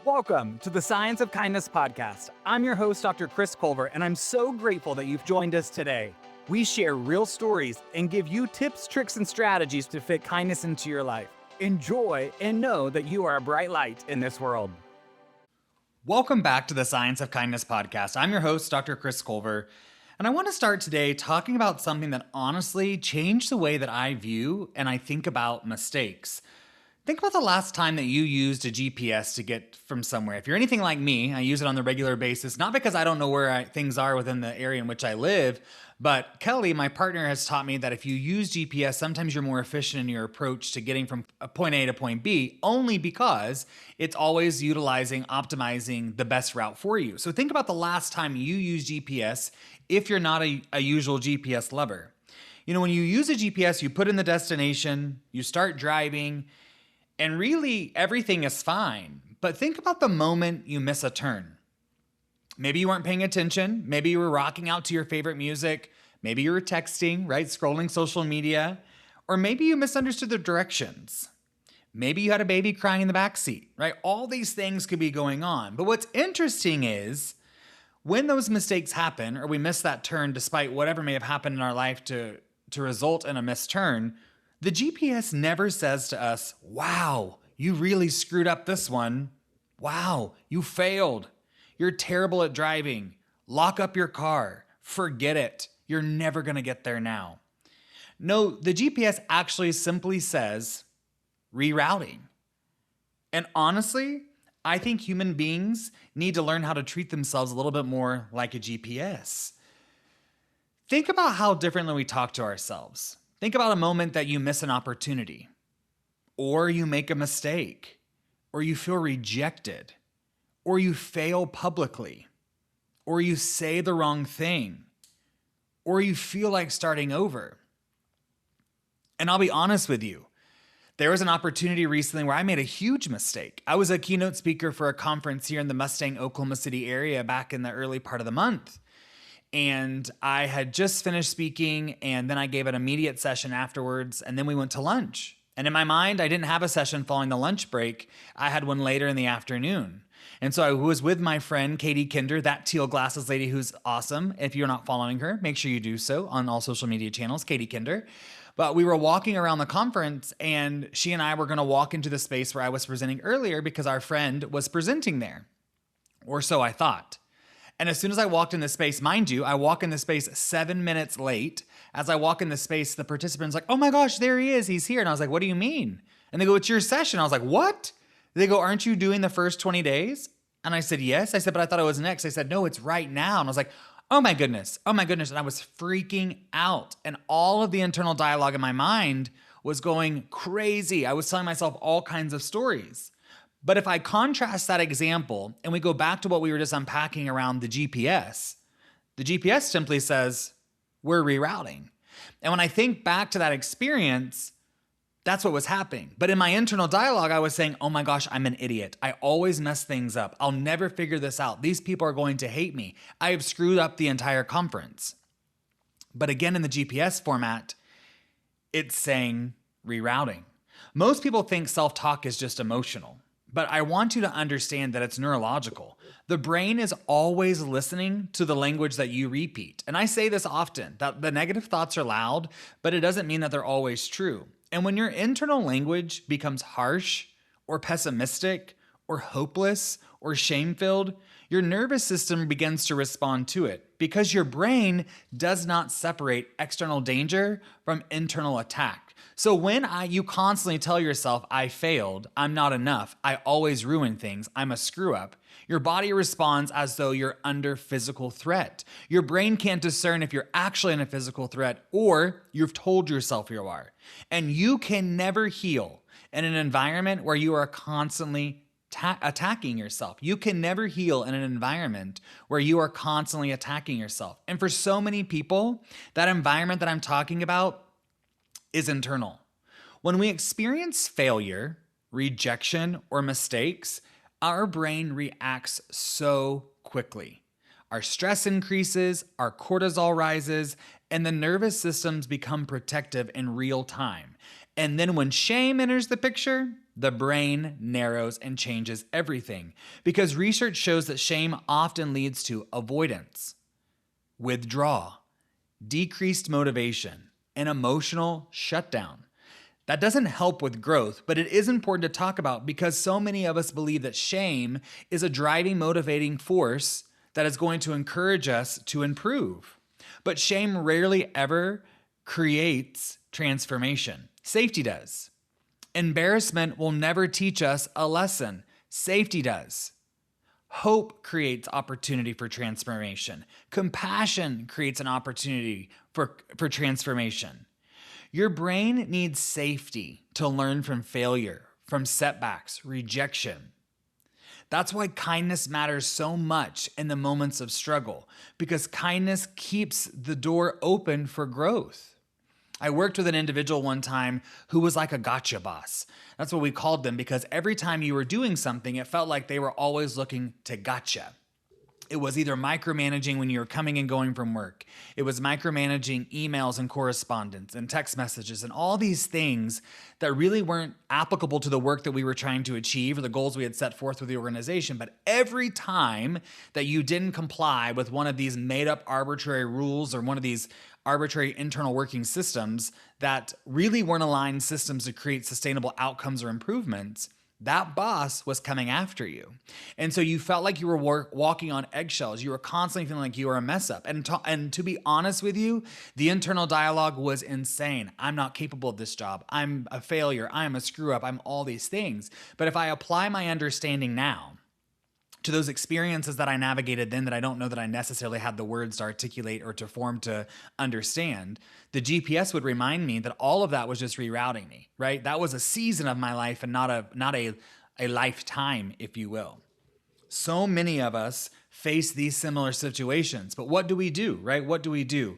Welcome to the Science of Kindness podcast. I'm your host, Dr. Chris Culver, and I'm so grateful that you've joined us today. We share real stories and give you tips, tricks, and strategies to fit kindness into your life. Enjoy and know that you are a bright light in this world. Welcome back to the Science of Kindness podcast. I'm your host, Dr. Chris Culver, and I want to start today talking about something that honestly changed the way that I view and I think about mistakes. Think about the last time that you used a GPS to get from somewhere. If you're anything like me, I use it on the regular basis, not because I don't know where things are within the area in which I live, but Kelly, my partner, has taught me that if you use GPS, sometimes you're more efficient in your approach to getting from point A to point B, only because it's always optimizing the best route for you. So think about the last time you used GPS if you're not a usual GPS lover. You know, when you use a GPS, you put in the destination, you start driving, and really, everything is fine. But think about the moment you miss a turn. Maybe you weren't paying attention. Maybe you were rocking out to your favorite music. Maybe you were texting, right? Scrolling social media. Or maybe you misunderstood the directions. Maybe you had a baby crying in the backseat, right? All these things could be going on. But what's interesting is when those mistakes happen, or we miss that turn despite whatever may have happened in our life to result in a missed turn, the GPS never says to us, wow, you really screwed up this one. Wow, you failed. You're terrible at driving. Lock up your car. Forget it. You're never going to get there now. No, the GPS actually simply says rerouting. And honestly, I think human beings need to learn how to treat themselves a little bit more like a GPS. Think about how differently we talk to ourselves. Think about a moment that you miss an opportunity, or you make a mistake, or you feel rejected, or you fail publicly, or you say the wrong thing, or you feel like starting over. And I'll be honest with you, there was an opportunity recently where I made a huge mistake. I was a keynote speaker for a conference here in the Mustang, Oklahoma City area back in the early part of the month. And I had just finished speaking, and then I gave an immediate session afterwards, and then we went to lunch. And in my mind, I didn't have a session following the lunch break. I had one later in the afternoon. And so I was with my friend, Katie Kinder, that teal glasses lady who's awesome. If you're not following her, make sure you do so on all social media channels, Katie Kinder. But we were walking around the conference, and she and I were going to walk into the space where I was presenting earlier because our friend was presenting there. Or so I thought. And as soon as I walked in the space, mind you, I walk in the space 7 minutes late. As I walk in the space, the participant's like, oh my gosh, there he is. He's here. And I was like, what do you mean? And they go, it's your session. I was like, what? They go, aren't you doing the first 20 days? And I said, yes. I said, but I thought it was next. I said, no, it's right now. And I was like, oh my goodness. Oh my goodness. And I was freaking out. And all of the internal dialogue in my mind was going crazy. I was telling myself all kinds of stories. But if I contrast that example and we go back to what we were just unpacking around the GPS simply says, we're rerouting. And when I think back to that experience, that's what was happening. But in my internal dialogue, I was saying, oh my gosh, I'm an idiot. I always mess things up. I'll never figure this out. These people are going to hate me. I have screwed up the entire conference. But again, in the GPS format, it's saying rerouting. Most people think self-talk is just emotional. But I want you to understand that it's neurological. The brain is always listening to the language that you repeat. And I say this often, that the negative thoughts are loud, but it doesn't mean that they're always true. And when your internal language becomes harsh or pessimistic or hopeless or shame-filled, your nervous system begins to respond to it because your brain does not separate external danger from internal attack. So when you constantly tell yourself, I failed, I'm not enough, I always ruin things, I'm a screw up, your body responds as though you're under physical threat. Your brain can't discern if you're actually in a physical threat or you've told yourself you are. And you can never heal in an environment where you are constantly attacking yourself. You can never heal in an environment where you are constantly attacking yourself. And for so many people, that environment that I'm talking about is internal. When we experience failure, rejection, or mistakes, our brain reacts so quickly. Our stress increases, our cortisol rises, and the nervous systems become protective in real time. And then when shame enters the picture, the brain narrows and changes everything because research shows that shame often leads to avoidance, withdrawal, decreased motivation, and emotional shutdown. That doesn't help with growth, but it is important to talk about because so many of us believe that shame is a driving, motivating force that is going to encourage us to improve. But shame rarely ever creates transformation. Safety does. Embarrassment will never teach us a lesson. Safety does. Hope creates opportunity for transformation. Compassion creates an opportunity for transformation. Your brain needs safety to learn from failure, from setbacks, rejection. That's why kindness matters so much in the moments of struggle, because kindness keeps the door open for growth. I worked with an individual one time who was like a gotcha boss. That's what we called them because every time you were doing something, it felt like they were always looking to gotcha. It was either micromanaging when you were coming and going from work. It was micromanaging emails and correspondence and text messages and all these things that really weren't applicable to the work that we were trying to achieve or the goals we had set forth with the organization. But every time that you didn't comply with one of these made up arbitrary rules or one of these arbitrary internal working systems that really weren't aligned systems to create sustainable outcomes or improvements, that boss was coming after you. And so you felt like you were walking on eggshells. You were constantly feeling like you were a mess up. And to be honest with you, the internal dialogue was insane. I'm not capable of this job. I'm a failure. I'm a screw up. I'm all these things. But if I apply my understanding now to those experiences that I navigated then that I don't know that I necessarily had the words to articulate or to form to understand, the GPS would remind me that all of that was just rerouting me, right? That was a season of my life and not a lifetime, if you will. So many of us face these similar situations, but what do we do, right? What do we do?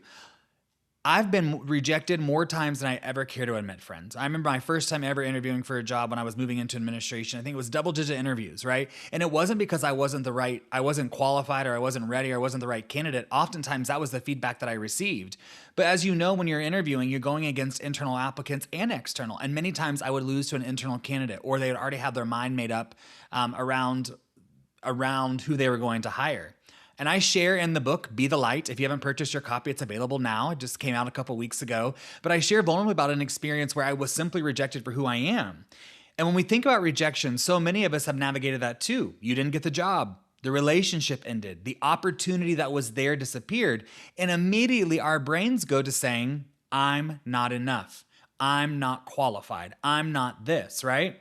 I've been rejected more times than I ever care to admit, friends. I remember my first time ever interviewing for a job when I was moving into administration. I think it was double-digit interviews, right? And it wasn't because I wasn't qualified or I wasn't ready or I wasn't the right candidate. Oftentimes that was the feedback that I received. But as you know, when you're interviewing, you're going against internal applicants and external. And many times I would lose to an internal candidate or they would already have their mind made up around who they were going to hire. And I share in the book, Be the Light. If you haven't purchased your copy, it's available now. It just came out a couple weeks ago. But I share vulnerably about an experience where I was simply rejected for who I am. And when we think about rejection, so many of us have navigated that too. You didn't get the job. The relationship ended. The opportunity that was there disappeared. And immediately our brains go to saying, I'm not enough. I'm not qualified. I'm not this, right?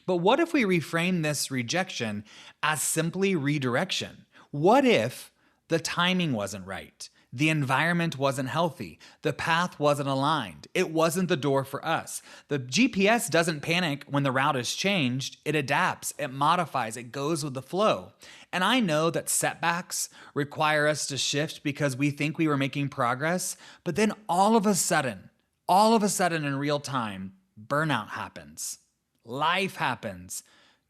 But what if we reframe this rejection as simply redirection? What if the timing wasn't right? The environment wasn't healthy. The path wasn't aligned. It wasn't the door for us. The GPS doesn't panic when the route is changed. It adapts, it modifies, it goes with the flow. And I know that setbacks require us to shift because we think we were making progress, but then all of a sudden in real time, burnout happens. Life happens.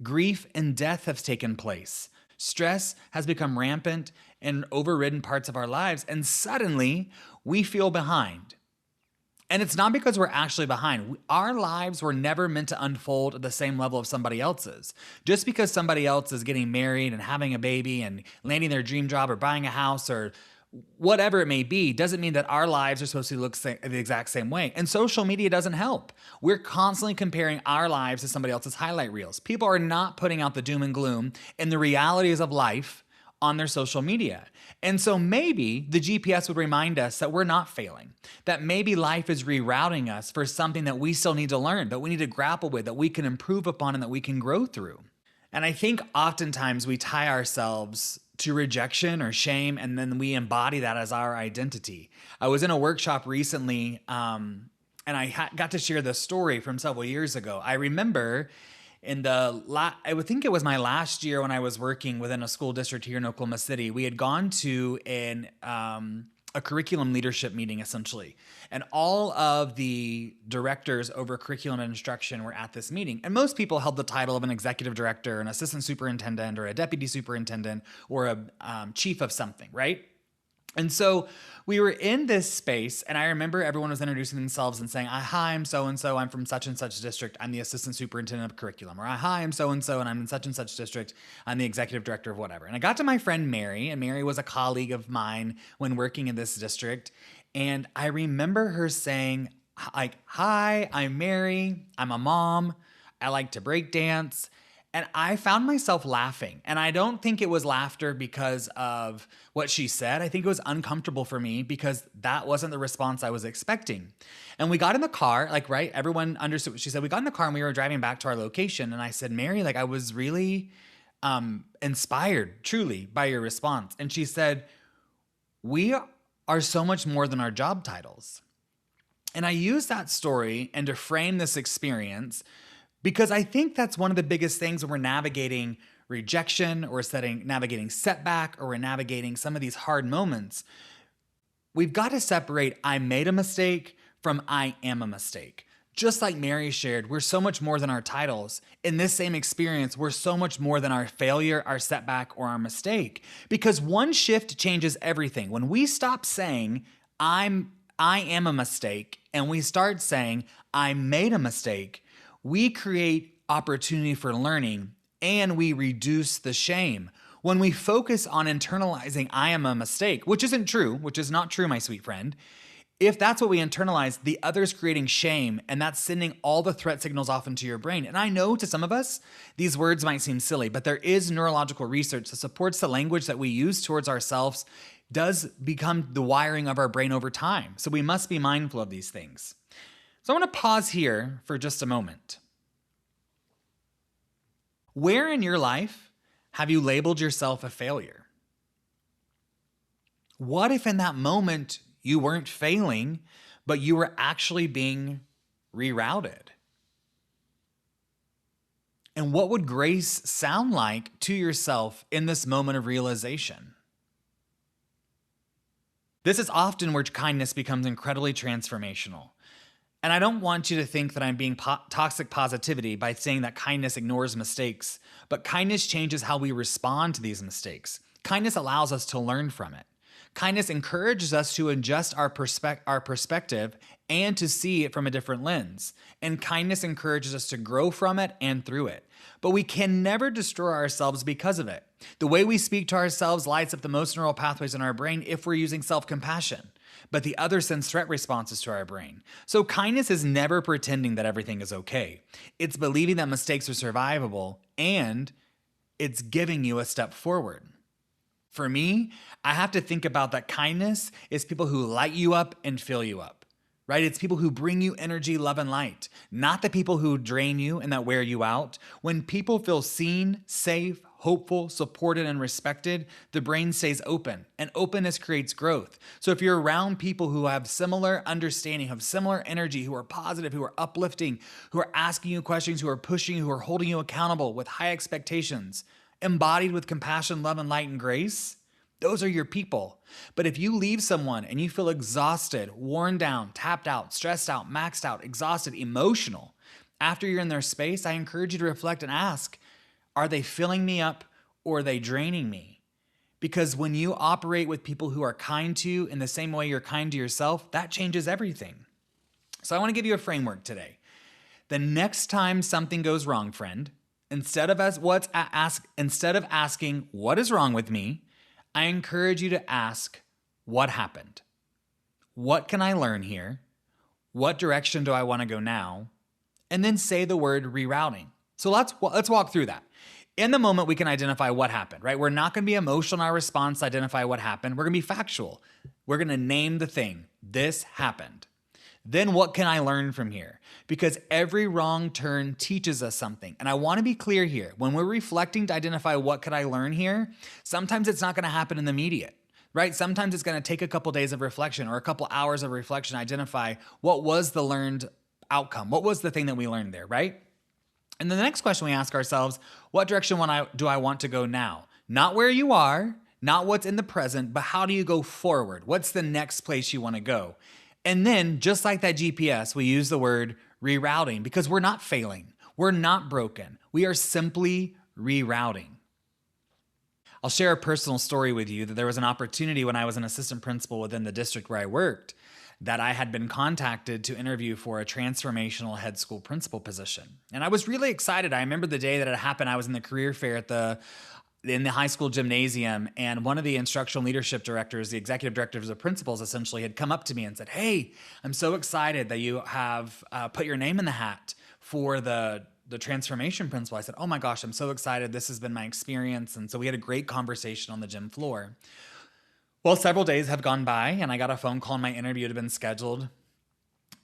Grief and death have taken place. Stress has become rampant and overridden parts of our lives, and suddenly we feel behind. And it's not because we're actually behind. Our lives were never meant to unfold at the same level of somebody else's. Just because somebody else is getting married and having a baby and landing their dream job or buying a house or whatever it may be, doesn't mean that our lives are supposed to look the exact same way. And social media doesn't help. We're constantly comparing our lives to somebody else's highlight reels. People are not putting out the doom and gloom and the realities of life on their social media. And so maybe the GPS would remind us that we're not failing, that maybe life is rerouting us for something that we still need to learn, that we need to grapple with, that we can improve upon and that we can grow through. And I think oftentimes we tie ourselves to rejection or shame, and then we embody that as our identity. I was in a workshop recently, and I got to share this story from several years ago. I remember I would think it was my last year when I was working within a school district here in Oklahoma City. We had gone to a curriculum leadership meeting, essentially. And all of the directors over curriculum and instruction were at this meeting. And most people held the title of an executive director, an assistant superintendent, or a deputy superintendent, or a chief of something, right? And so we were in this space, and I remember everyone was introducing themselves and saying, hi, I'm so-and-so, I'm from such and such district, I'm the assistant superintendent of curriculum. Or hi, I'm so-and-so, and I'm in such and such district, I'm the executive director of whatever. And I got to my friend Mary, and Mary was a colleague of mine when working in this district. And I remember her saying, like, hi, I'm Mary, I'm a mom, I like to break dance. And I found myself laughing. And I don't think it was laughter because of what she said. I think it was uncomfortable for me because that wasn't the response I was expecting. And we got in the car, like, right? Everyone understood what she said. We got in the car and we were driving back to our location. And I said, Mary, like, I was really inspired, truly, by your response. And she said, we are so much more than our job titles. And I used that story and to frame this experience because I think that's one of the biggest things when we're navigating rejection or navigating setback or we're navigating some of these hard moments. We've got to separate I made a mistake from I am a mistake. Just like Mary shared, we're so much more than our titles. In this same experience, we're so much more than our failure, our setback, or our mistake. Because one shift changes everything. When we stop saying I am a mistake and we start saying I made a mistake, we create opportunity for learning and we reduce the shame. When we focus on internalizing I am a mistake, which isn't true, which is not true, my sweet friend, if that's what we internalize, the other's creating shame and that's sending all the threat signals off into your brain. And I know to some of us, these words might seem silly, but there is neurological research that supports the language that we use towards ourselves does become the wiring of our brain over time. So we must be mindful of these things. So I want to pause here for just a moment. Where in your life have you labeled yourself a failure? What if in that moment you weren't failing, but you were actually being rerouted? And what would grace sound like to yourself in this moment of realization? This is often where kindness becomes incredibly transformational. And I don't want you to think that I'm being toxic positivity by saying that kindness ignores mistakes, but kindness changes how we respond to these mistakes. Kindness allows us to learn from it. Kindness encourages us to adjust our perspective and to see it from a different lens. And kindness encourages us to grow from it and through it. But we can never destroy ourselves because of it. The way we speak to ourselves lights up the most neural pathways in our brain if we're using self-compassion. But the other sends threat responses to our brain. So kindness is never pretending that everything is okay. It's believing that mistakes are survivable and it's giving you a step forward. For me, I have to think about that kindness is people who light you up and fill you up, right? It's people who bring you energy, love, and light, not the people who drain you and that wear you out. When people feel seen, safe, hopeful, supported, and respected, the brain stays open, and openness creates growth. So if you're around people who have similar understanding, have similar energy, who are positive, who are uplifting, who are asking you questions, who are pushing you, who are holding you accountable with high expectations, embodied with compassion, love, and light and grace, those are your people. But if you leave someone and you feel exhausted, worn down, tapped out, stressed out, maxed out, exhausted, emotional, after you're in their space, I encourage you to reflect and ask, are they filling me up or are they draining me? Because when you operate with people who are kind to you in the same way you're kind to yourself, that changes everything. So I want to give you a framework today. The next time something goes wrong, friend, instead of asking what is wrong with me, I encourage you to ask what happened. What can I learn here? What direction do I want to go now? And then say the word rerouting. So let's walk through that. In the moment, we can identify what happened, right? We're not going to be emotional in our response to identify what happened. We're going to be factual. We're going to name the thing. This happened. Then what can I learn from here? Because every wrong turn teaches us something. And I want to be clear here. When we're reflecting to identify what could I learn here, sometimes it's not going to happen in the immediate, right? Sometimes it's going to take a couple days of reflection or a couple hours of reflection to identify what was the learned outcome. What was the thing that we learned there, right? And then the next question we ask ourselves, what direction do I want to go now? Not where you are, not what's in the present, but how do you go forward? What's the next place you want to go? And then, just like that GPS, we use the word rerouting because we're not failing. We're not broken. We are simply rerouting. I'll share a personal story with you that there was an opportunity when I was an assistant principal within the district where I worked that I had been contacted to interview for a transformational head school principal position. And I was really excited. I remember the day that it happened. I was in the career fair in the high school gymnasium, and one of the instructional leadership directors, the executive directors of principals essentially, had come up to me and said, "Hey, I'm so excited that you have put your name in the hat for the transformation principal." I said, "Oh my gosh, I'm so excited. This has been my experience." And so we had a great conversation on the gym floor. Well, several days have gone by, and I got a phone call, and my interview had been scheduled.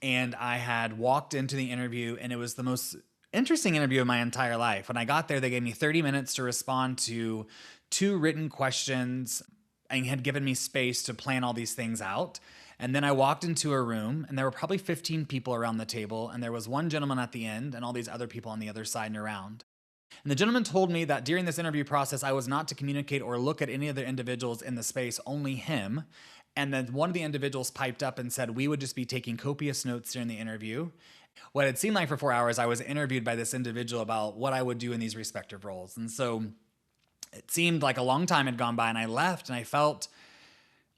And I had walked into the interview, and it was the most interesting interview of my entire life. When I got there, they gave me 30 minutes to respond to 2 written questions and had given me space to plan all these things out. And then I walked into a room, and there were probably 15 people around the table, and there was one gentleman at the end and all these other people on the other side and around. And the gentleman told me that during this interview process, I was not to communicate or look at any other individuals in the space, only him. And then one of the individuals piped up and said we would just be taking copious notes during the interview. What it seemed like for 4 hours, I was interviewed by this individual about what I would do in these respective roles. And so it seemed like a long time had gone by, and I left and I felt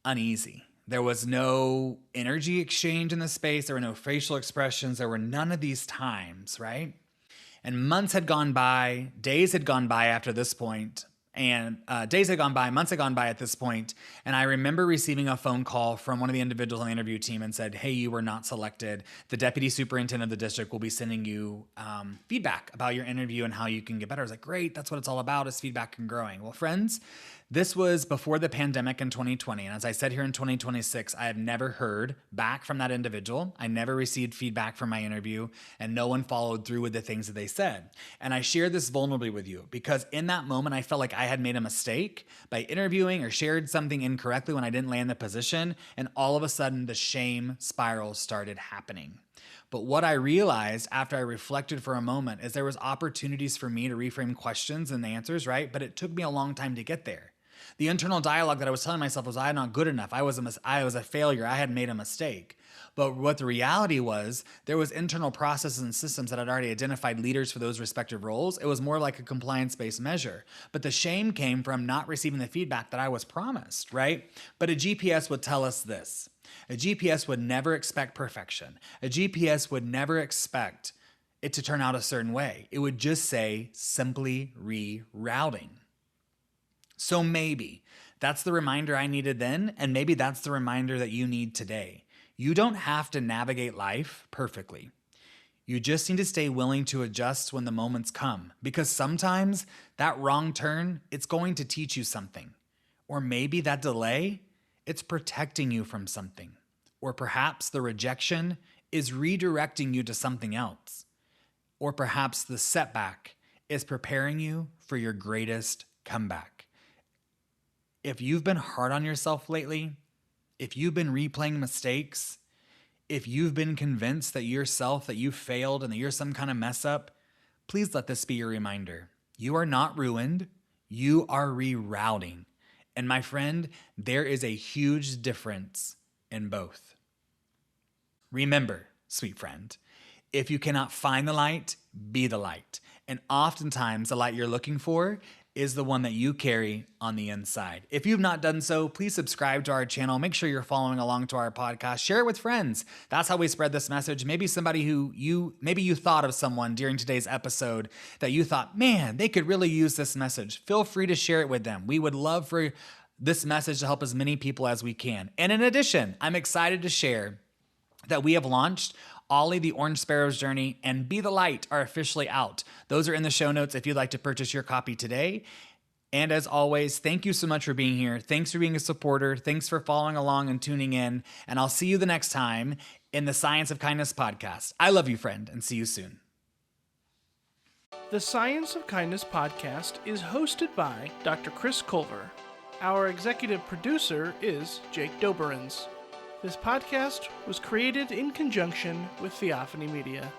uneasy. There was no energy exchange in the space. There were no facial expressions. There were none of these times, right? And months had gone by, days had gone by after this point, and days had gone by, months had gone by at this point, and I remember receiving a phone call from one of the individuals on the interview team and said, "Hey, you were not selected. The deputy superintendent of the district will be sending you feedback about your interview and how you can get better." I was like, "Great, that's what it's all about, is feedback and growing." Well, friends, this was before the pandemic in 2020. And as I said here in 2026, I have never heard back from that individual. I never received feedback from my interview, and no one followed through with the things that they said. And I share this vulnerably with you because in that moment, I felt like I had made a mistake by interviewing or shared something incorrectly when I didn't land the position. And all of a sudden, the shame spiral started happening. But what I realized after I reflected for a moment is there was opportunities for me to reframe questions and answers, right? But it took me a long time to get there. The internal dialogue that I was telling myself was I'm not good enough. I was a failure. I had made a mistake. But what the reality was, there was internal processes and systems that had already identified leaders for those respective roles. It was more like a compliance-based measure. But the shame came from not receiving the feedback that I was promised, right? But a GPS would tell us this. A GPS would never expect perfection. A GPS would never expect it to turn out a certain way. It would just say simply rerouting. So maybe that's the reminder I needed then, and maybe that's the reminder that you need today. You don't have to navigate life perfectly. You just need to stay willing to adjust when the moments come, because sometimes that wrong turn, it's going to teach you something. Or maybe that delay, it's protecting you from something. Or perhaps the rejection is redirecting you to something else. Or perhaps the setback is preparing you for your greatest comeback. If you've been hard on yourself lately, if you've been replaying mistakes, if you've been convinced that that you failed and that you're some kind of mess up, please let this be your reminder. You are not ruined. You are rerouting. And my friend, there is a huge difference in both. Remember, sweet friend, if you cannot find the light, be the light. And oftentimes the light you're looking for is the one that you carry on the inside. If you've not done so, please subscribe to our channel. Make sure you're following along to our podcast. Share it with friends. That's how we spread this message. Maybe somebody maybe you thought of someone during today's episode that you thought, man, they could really use this message. Feel free to share it with them. We would love for this message to help as many people as we can. And in addition, I'm excited to share that we have launched Ollie the Orange Sparrow's Journey and Be the Light are officially out. Those are in the show notes if you'd like to purchase your copy today. And as always, thank you so much for being here. Thanks for being a supporter. Thanks for following along and tuning in. And I'll see you the next time in the Science of Kindness podcast. I love you, friend, and see you soon. The Science of Kindness podcast is hosted by Dr. Chris Culver. Our executive producer is Jake Doberens. This podcast was created in conjunction with Theophany Media.